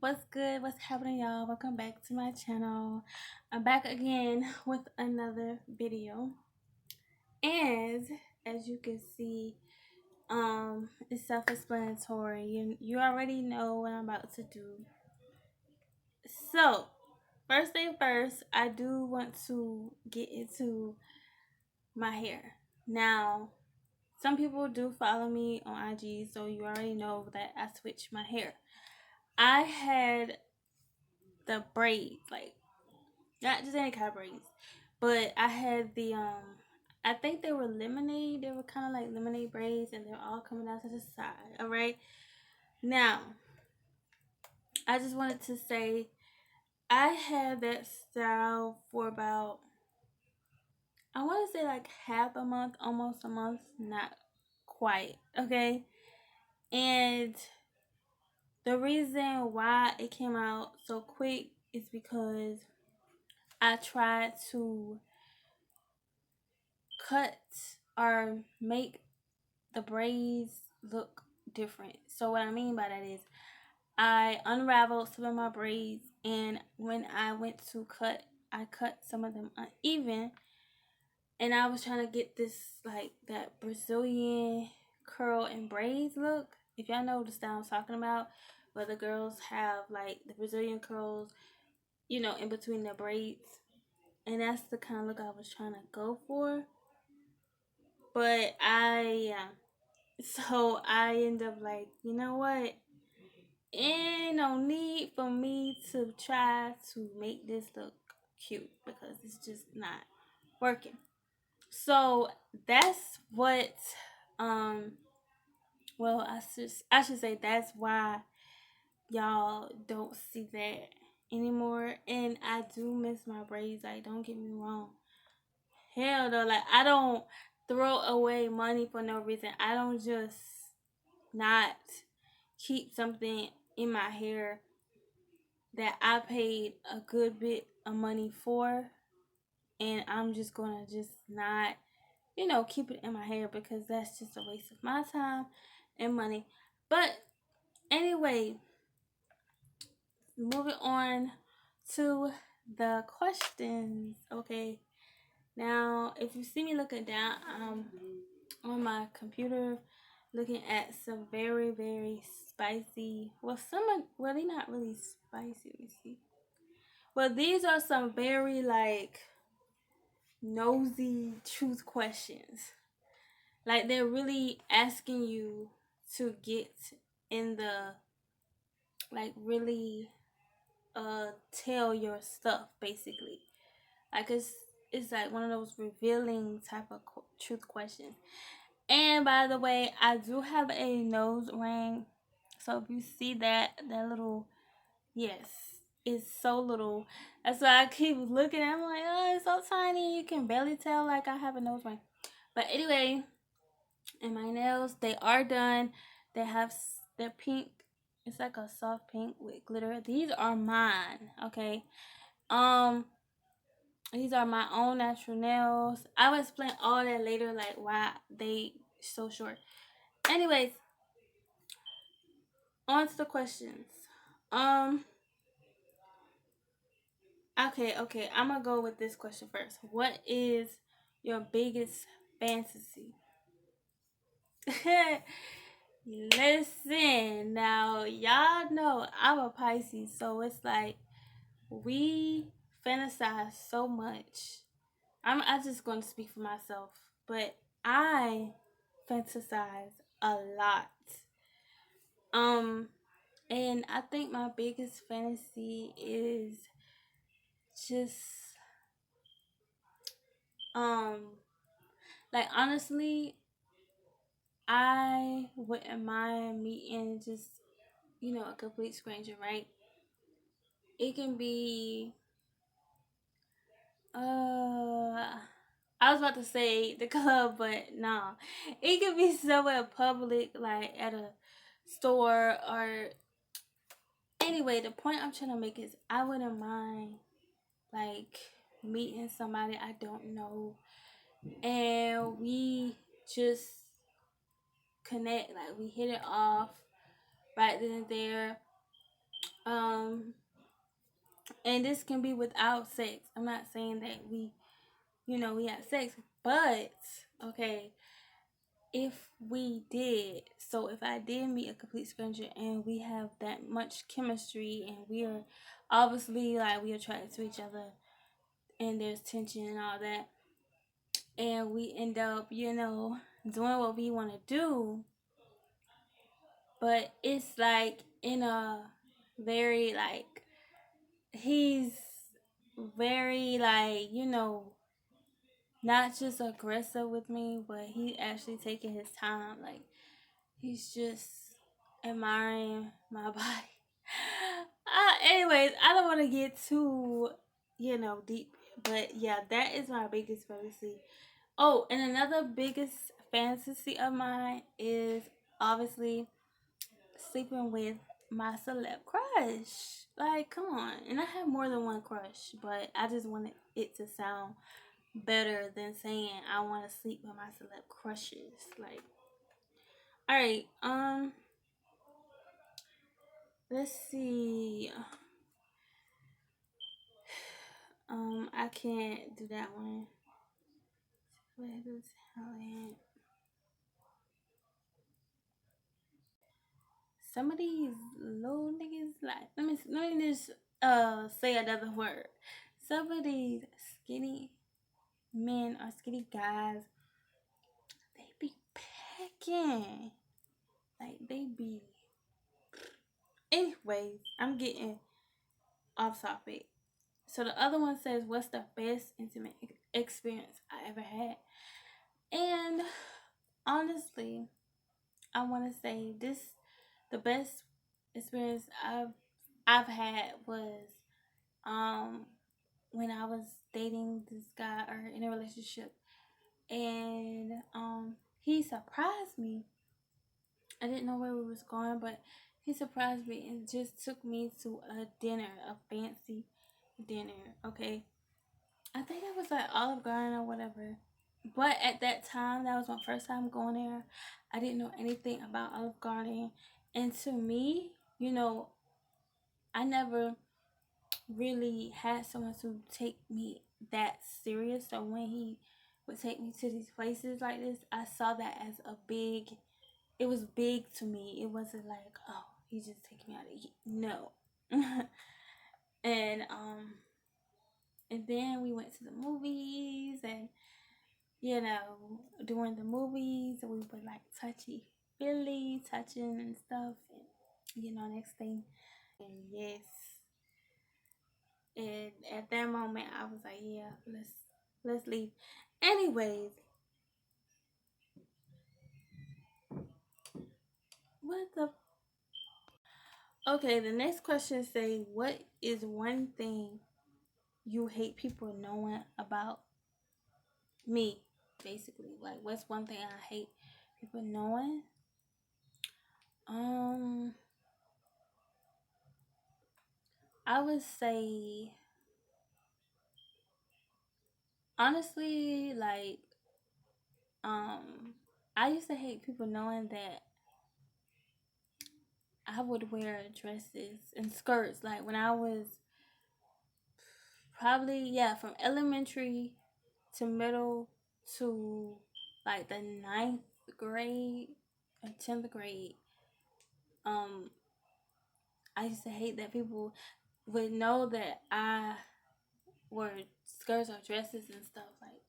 What's good? What's happening, y'all? Welcome back to my channel. I'm back again with another video. And as you can see, it's self-explanatory. You already know what I'm about to do. So, first thing first, I do want to get into my hair. Now, some people do follow me on IG, so you already know that I switched my hair. I had the braids, like not just any kind of braids, but I had the I think they were lemonade. They were kind of like lemonade braids, and they're all coming out to the side. All right. Now, I just wanted to say I had that style for about, I want to say like half a month, almost a month, not quite. Okay. And the reason why it came out so quick is because I tried to cut or make the braids look different. So what I mean by that is I unraveled some of my braids, and when I went to cut, I cut some of them uneven, and I was trying to get this like that Brazilian curl and braids look. If y'all know the style I'm talking about, where the girls have like the Brazilian curls, in between their braids. And that's the kind of look I was trying to go for. But so I end up like, you know what? Ain't no need for me to try to make this look cute because it's just not working. So that's what um well I should say that's why y'all don't see that anymore. And I do miss my braids, like don't get me wrong. Hell though, like I don't throw away money for no reason. I don't just not keep something in my hair that I paid a good bit of money for, and I'm just gonna just not, keep it in my hair because that's just a waste of my time and money. But anyway, moving on to the questions. Okay, now if you see me looking down, on my computer looking at some very very spicy. Well, they're not really spicy. Let me see. Well, these are some very like nosy truth questions. Like they're really asking you to get in the, like, really tell your stuff basically. Like it's like one of those revealing type of truth questions. And by the way, I do have a nose ring. So if you see that little, yes, it's so little. That's why I keep looking at it. I'm like, oh, it's so tiny. You can barely tell like I have a nose ring. But anyway, and my nails, they are done. They're pink. It's like a soft pink with glitter. These are mine, okay? Um, these are my own natural nails. I will explain all that later, like why they so short. Anyways, on to the questions. Um, okay. I'm gonna go with this question first. What is your biggest fantasy? Listen, now y'all know I'm a Pisces, so it's like we fantasize so much. I just going to speak for myself, but I fantasize a lot. Um, and I think my biggest fantasy is just um like honestly, I wouldn't mind meeting just, a complete stranger, right? It can be I was about to say the club, but nah. It can be somewhere public, like at a store or anyway, the point I'm trying to make is I wouldn't mind like meeting somebody I don't know, and we just connect, like we hit it off right then and there. Um, and this can be without sex. I'm not saying that we had sex, but okay, if we did, so if I did meet a complete stranger and we have that much chemistry and we are obviously like we attracted to each other and there's tension and all that, and we end up, doing what we want to do, but it's like in a very like he's very like not just aggressive with me, but he actually taking his time. Like he's just admiring my body. Anyways, I don't want to get too deep, but yeah, that is my biggest fantasy. Oh, and another biggest fantasy of mine is obviously sleeping with my celeb crush. Like, come on. And I have more than one crush, but I just wanted it to sound better than saying I want to sleep with my celeb crushes. Like, all right, let's see. I can't do that one. Wait a talent. Some of these little niggas, like, let me just say another word. Some of these skinny men or skinny guys, they be packing. Like they be. Anyways, I'm getting off topic. So the other one says, "What's the best intimate experience I ever had?" And honestly, I want to say this: the best experience I've had was um when I was dating this guy or in a relationship, and he surprised me. I didn't know where we was going, but he surprised me and just took me to a dinner, a fancy dinner. Okay, I think it was like Olive Garden or whatever. But at that time, that was my first time going there. I didn't know anything about Olive Garden, and to me, I never really had someone to take me that serious. So when he would take me to these places like this, I saw that as a big. It was big to me. It wasn't like, oh, he's just taking me out to eat. No. and and then we went to the movies, and during the movies we were like touchy feely touching and stuff, and next thing, and yes, and at that moment I was like, yeah, let's leave. Anyways, what the okay, the next question say, what is one thing you hate people knowing about me? Basically, like, what's one thing I hate people knowing? um I would say, honestly, like, I used to hate people knowing that I would wear dresses and skirts. Like when I was probably, yeah, from elementary to middle to like the ninth grade or 10th grade. Um, I used to hate that people would know that I wore skirts or dresses and stuff, like,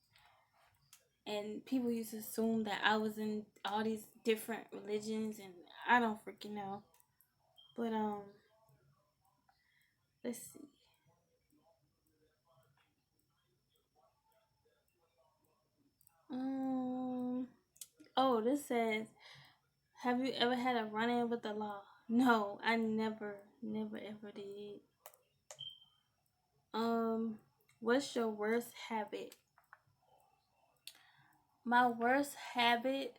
and people used to assume that I was in all these different religions, and I don't freaking know. But let's see. Um, oh, this says, have you ever had a run in with the law? No, I never ever did. What's your worst habit? My worst habit,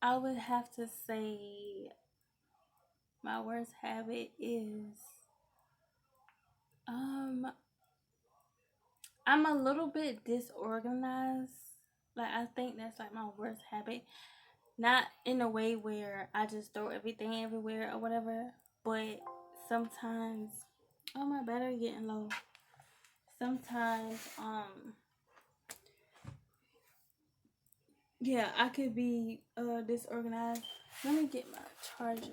I would have to say, my worst habit is um I'm a little bit disorganized. Like, I think that's like my worst habit. Not in a way where I just throw everything everywhere or whatever, but sometimes Oh, my battery getting low. Sometimes, yeah, I could be disorganized. Let me get my charger.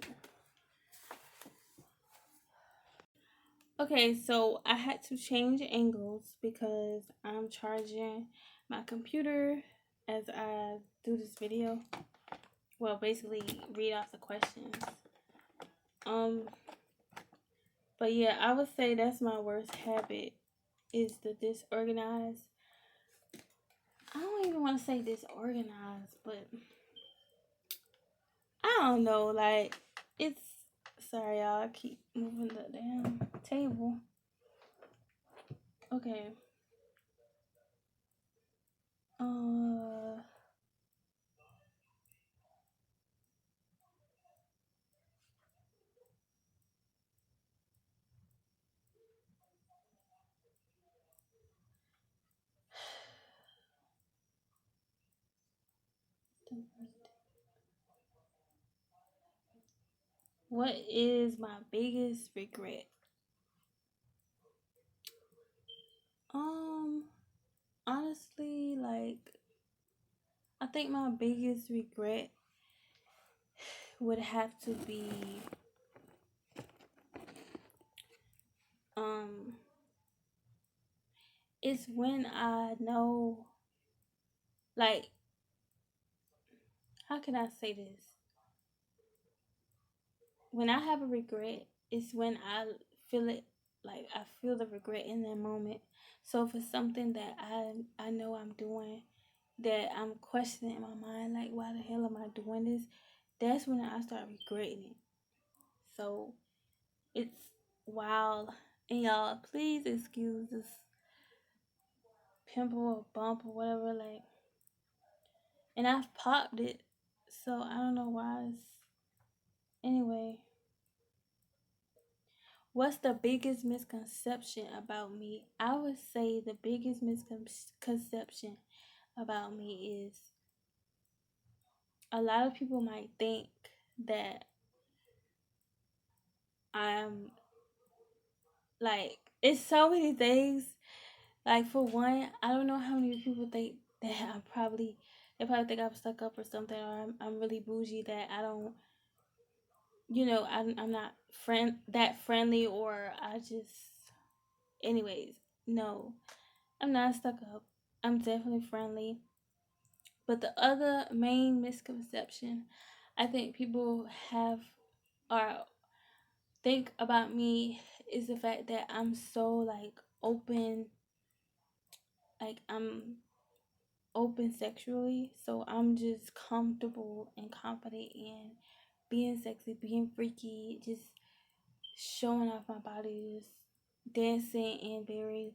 Okay, so I had to change angles because I'm charging my computer as I do this video. Well, basically read off the questions. But yeah, I would say that's my worst habit is the disorganized. I don't even want to say disorganized, but I don't know. Like, it's sorry, y'all. I keep moving the damn table. Okay. Uh. What is my biggest regret? Um, honestly, like, I think my biggest regret would have to be um it's when I know, like, how can I say this? When I have a regret, it's when I feel it, like I feel the regret in that moment. So if it's something that I know I'm doing that I'm questioning in my mind, like why the hell am I doing this? That's when I start regretting it. So it's wild. And y'all, please excuse this pimple or bump or whatever, like, and I've popped it, so I don't know why it's anyway. What's the biggest misconception about me? I would say the biggest misconception about me is a lot of people might think that I'm like, it's so many things. Like, for one, I don't know how many people think that they probably think I'm stuck up or something, or I'm really bougie, that I don't, I'm not that friendly, or I just, anyways, no, I'm not stuck up. I'm definitely friendly. But the other main misconception I think people have or think about me is the fact that I'm so like open, like I'm open sexually. So I'm just comfortable and confident in being sexy, being freaky, just showing off my body, just dancing in very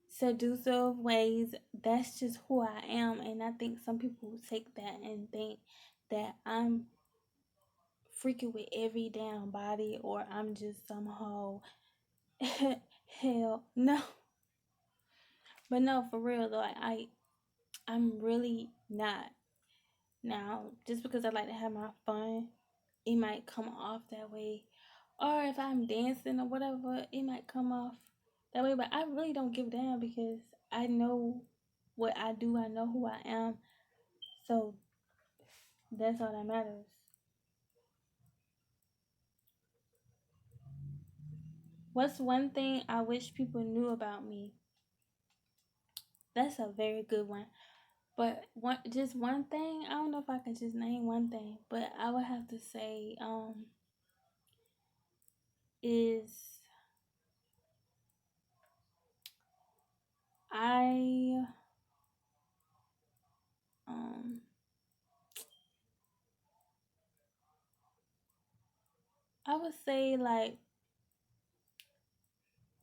seductive ways. That's just who I am. And I think some people take that and think that I'm freaking with every damn body, or I'm just somehow hell no. But no, for real though, I'm really not. Now, just because I like to have my fun, it might come off that way. Or if I'm dancing or whatever, it might come off that way. But I really don't give a damn because I know what I do. I know who I am. So that's all that matters. What's one thing I wish people knew about me? That's a very good one. But just one thing, I don't know if I can just name one thing, but I would have to say, is I um I would say, like,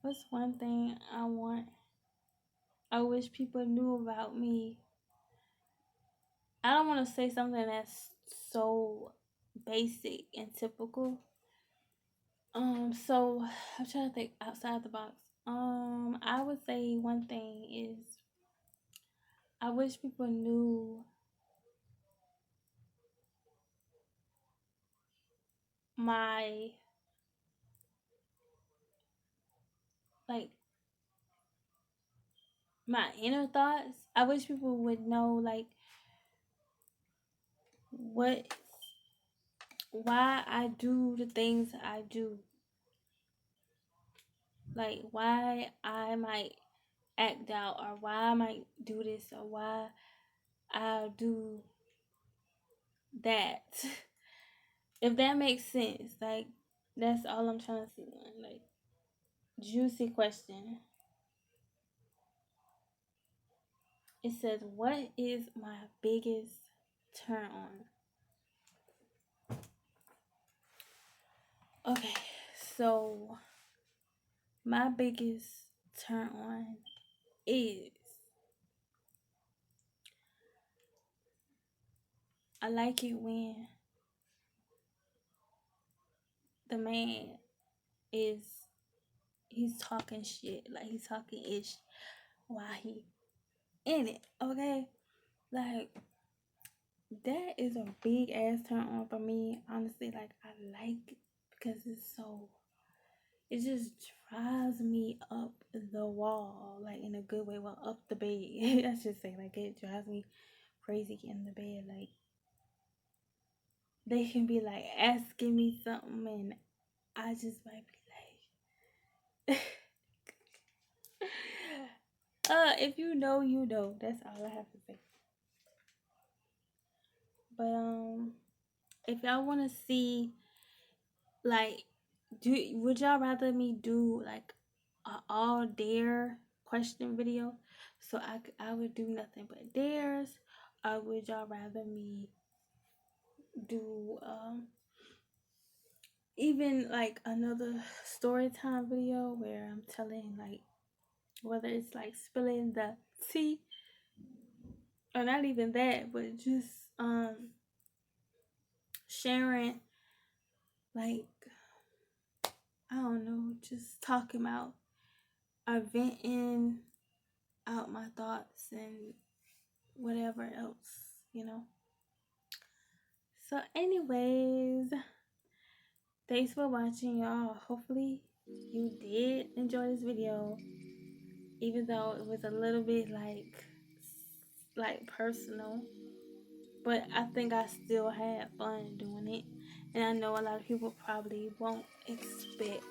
what's one thing I wish people knew about me. I don't want to say something that's so basic and typical. So I'm trying to think outside the box. I would say one thing is I wish people knew my like my inner thoughts. I wish people would know like why I do the things I do. Like why I might act out, or why I might do this, or why I'll do that. If that makes sense, like that's all I'm trying to see. Like, juicy question. It says, "What is my biggest turn on?" Okay, so my biggest turn on is I like it when the man is he's talking shit, like he's talking ish while he in it. Okay, like that is a big ass turn on for me. Honestly, like I like it because it just drives me up the wall, like in a good way. Well, up the bed. I should say, like it drives me crazy in the bed. Like they can be like asking me something, and I just might be like, if you know, you know. That's all I have to say. But if y'all want to see, like, would y'all rather me do like a all dare question video, so I would do nothing but dares, or would y'all rather me do even like another story time video where I'm telling, like, whether it's like spilling the tea, or not even that, but just sharing, like, I don't know, just talking about or venting out my thoughts and whatever else. So anyways, thanks for watching, y'all. Hopefully you did enjoy this video, even though it was a little bit like personal, but I think I still had fun doing it. And I know a lot of people probably won't expect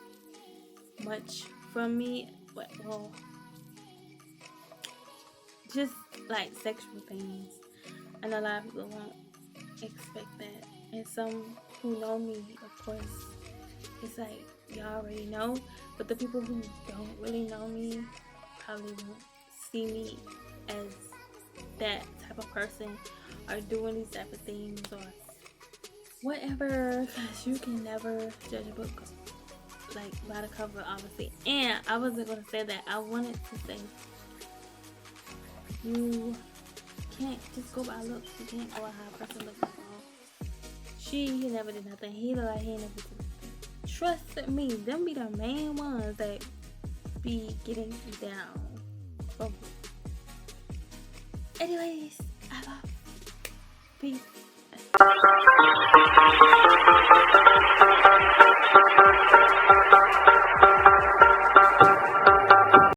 much from me, but well, just like sexual things. And a lot of people won't expect that. And some who know me, of course, it's like y'all already know. But the people who don't really know me probably won't see me as that type of person, or doing these type of things, or whatever. Because you can never judge a book like by the cover, obviously. And I wasn't gonna say that. I wanted to say you can't just go by looks. You can't go by how a person looks. He never did nothing. He look like he never did nothing. Trust me, them be the main ones that be getting down. Oh. Anyways, I'm out. Peace.